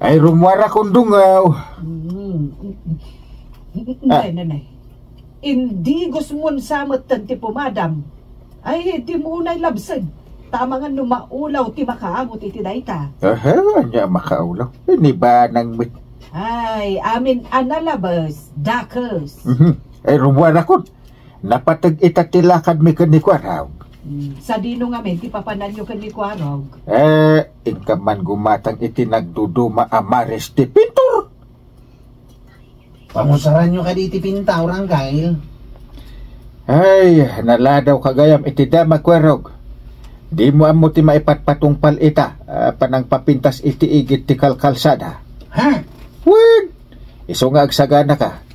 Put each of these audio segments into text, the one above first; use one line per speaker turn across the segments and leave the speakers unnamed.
Ay rumwara kundungaw.
Nanay. Hindi gusto mo samot tanti po, madam. Ay, di mo unay labsag. Tama nga numaulaw ti makaamot iti dayta.
Anya makaulaw. Ini ba nang mit?
Ay, amin analabas, dakers.
Ay rumwara kun. Napatag itatilakan mi kanikwaraw.
Sa dino nga men, ti papanan nyo kanikwarog.
Ingkaman gumatang iti nagduduma amares ti pintur.
Pamusaran nyo ka di ti pintaw, Rangkail.
Ay, naladaw kagayam iti damakwarog. Di mo amo ti maipatpatungpal ita, panang papintas iti igit ti kalkalsada.
Ha?
Wag! Iso nga agsagana ka.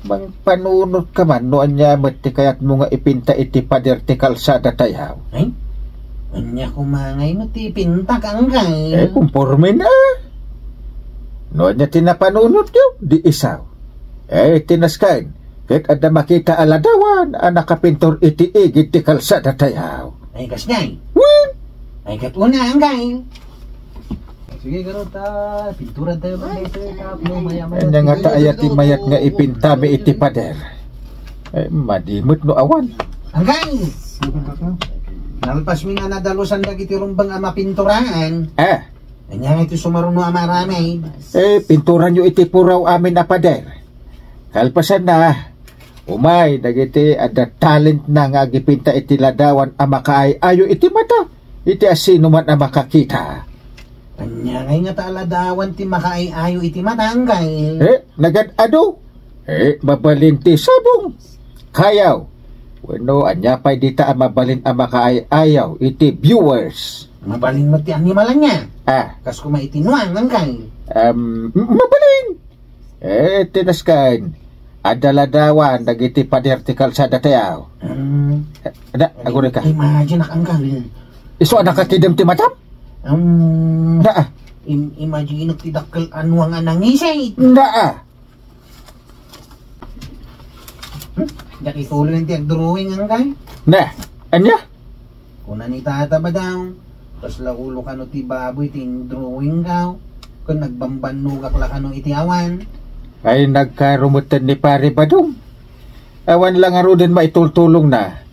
Mang panunot ka man, noan niya ti kayat mo nga ipinta iti pader ti kalsada tayaw.
Ay? Anya kumangay mo ti pinta, Rangkail.
Kumporme na. Noan niya tinapanunot yun, di isaw. Tinaskain. Kahit ada makita aladawan, nakapintor iti igit ti kalsada tayaw.
Ay, kasnay.
Wag!
Ay, katuna, Rangkail. Sige, garot, pinturan tayo ba?
Anya nga taaya ti mayat nga ipintami iti pader. Madimot no awan.
Rangkail! Nalpas mi nga nadalusan dagiti rumbang ama pinturaan. Anya nga iti sumaruno ama ramay.
Pinturan nyo iti puraw amin na pader. Kalpasan na, umay, dagiti ada talent na nga gipinta iti ladawan ama kaay ayo iti mata. Iti asino man ang makakita.
Anya nga taaladawan ti makaayayo iti matangkay.
Nagad-ado. Mabalin ti sabong. Kayaw. Bueno, anya pa'y dita mabalin ang makaayaw iti viewers.
Mabalin mo ti animalan niya. Kas kumaitinuan ang kay.
Mabalin. Tinaskan. Adaladawan dagiti padertikal sa datayaw. Aguri ka.
Imagine ang kay.
Iso anak katidem ti matam?
Imagine ti dakkel anuang anangisay. Daki tulo yung tiyag drawing ang kay.
Anya?
Kuna ni tata ba daw? Tapos laulo ka no ti baboy ting drawing ka. Kung nagbambanugak la ka no iti awan.
Ay nagkarumutan ni pare badong. Awan lang aro din maitultulong na.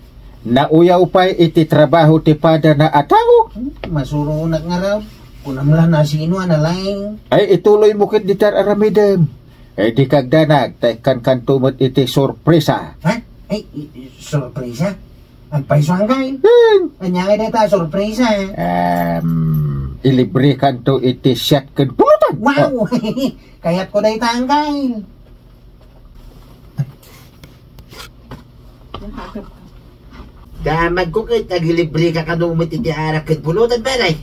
Nauyaw pa iti trabaho ti pada na ataw.
Masurunak nga raw. Kunamla na sino analay.
Ay ituloy mo kit ditar aramidem. Di kagdanag tekan kantumot iti sorpresa.
Ha? Ay sorpresa? Ang paiso hanggang? Anya nga data sorpresa.
Ilibre kanto iti shotgun pulutan.
Wow! Kaya't ko dahi tangkay. Damag ko kahit nagilibre ka kanumit iti arak kat pulutan, baray.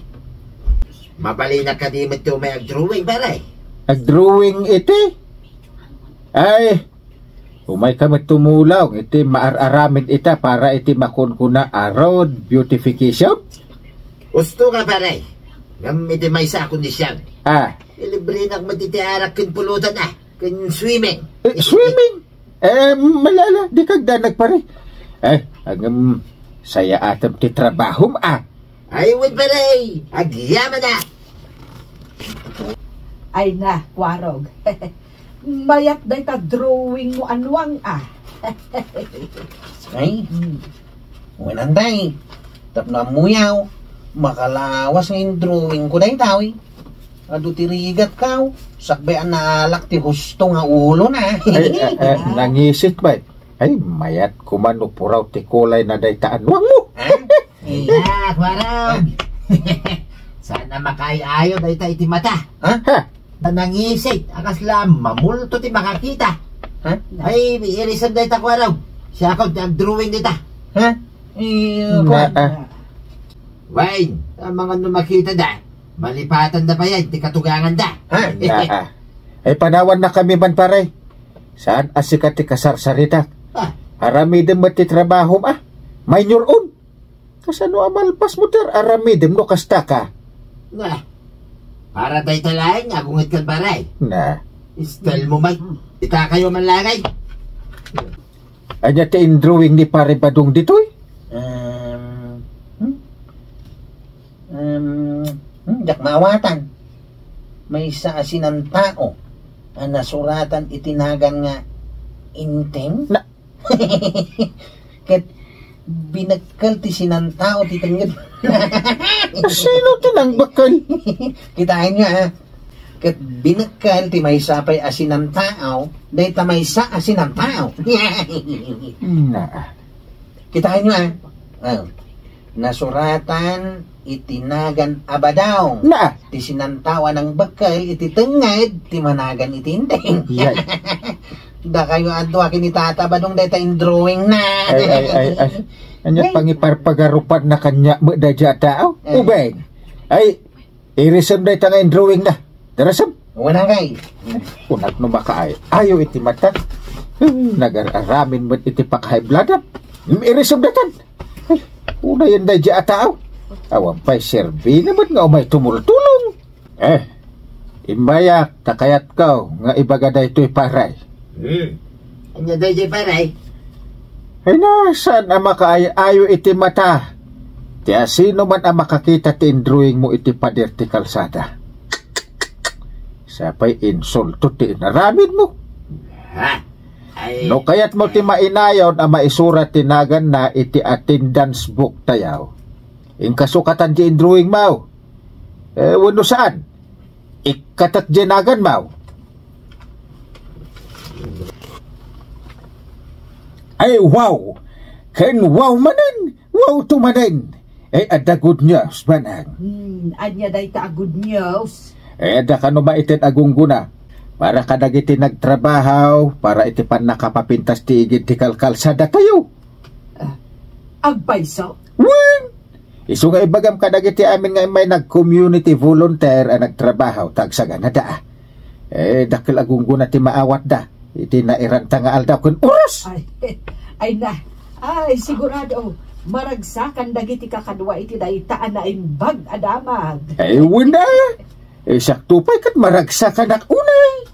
Mabalina ka di ito may ag-drawing, baray.
Ag-drawing iti? Ay, umay ka matumulaw, iti maararamid ita para iti makunkuna road beautification?
Gusto ka, baray. Ngam iti may sa kondisyon. Ilibre na matiti arak kat pulutan kan swimming.
Swimming? Malala, di kagdanag pare. Agam saya atam ti trabaho
Ay, wait baray. Agyaman na.
Ay na, kwarog. Mayat day ta drawing mo anuang
Ay, winanday. Tap na muyaw. Makalawas ng drawing ko day tawi. Ado tirigat kaw. Sakbayan na alak ti husto nga ulo na.
Nangisit ba? Ay, mayat kumano puraw ti kulay na daytaan wang mo.
Kwarog. Sana makayayo dayta iti mata. Nanangisit. Akas lang, mamulto ti makakita. Ay, irisan dayta kwarog. Siya ako nag-drawing dayta. Wayne, ang mga numakita da. Malipatan na pa yan, di katugangan da.
Ay, panawan na kami man pare. Saan asikat ti kasarsarita? Aramidem mo ti trabaho minor on. Kasano amalpas mo ter aramidem no kasta ka?
Para tayo talayan nga kung itkan paray. Style mo may, ita kayo manlagay.
Anya ti drawing ni pare badong ditoy?
Jak mawatan.
may sa asinan tao ang nasuratan itinagan nga inteng
Na-
ket binagkal ti sinan tao ti tenged
Sino tinangbakal?
kitain nga ha ket binagkal ti may sapay asinan tao day ta may sa asinan tao
Na.
kitain nga ha nasuratan itinagan abadaw
Na.
ti sinantawan ng bakal iti tenged ti managan iti inteng
Yay.
da kayo adwa kini tata badong data in drawing na
Ay. Anya pangiparpagarupan na kanya mo da tao? Ubeng. Ay, irisam da nga in drawing na. Darasam.
wala kay
Unak no makaay. Ayaw iti mata. Nagar-aramin mo iti pakhay bladap. Irisam da tan. Una yan da tao. Awang pa'y serbi naman nga umay tumultulong. Imbayak, takayat ko nga ibagada ito'y paray.
anya day paray
Ay nasaan ang makaayo iti mata? Tiya sino man ang makakita ti drawing mo iti pader ti kalsada? Sapay insulto ti inaramid mo.
ha ay
No kayat mo ti mainayon ang maisurat tinagan na iti attendance book tayaw. In kasukatan ti drawing mo. Wano saan? Ikatat jinagan mo. Ay wow! Ken wow manin! Wow tumanin! Ada good news manang.
Anya day ta good news.
Ada ka no maitin agungguna. Para ka dagiti nagtrabaho, para iti pan nakapapintas ti igid ti kalkalsada tayo.
Agbayso.
Wen! Isu nga ibagam ka dagiti amin nga may nag-community volunteer ang nagtrabaho tagsaga na da. Dakil agungguna ti maawat da. Iti nairanta nga aldaw kun oras.
Ay na. Ay sigurado. Maragsakan dagiti kakadwa iti daytaan na imbag adamag.
Wala. Saktupay kat maragsakan at unay.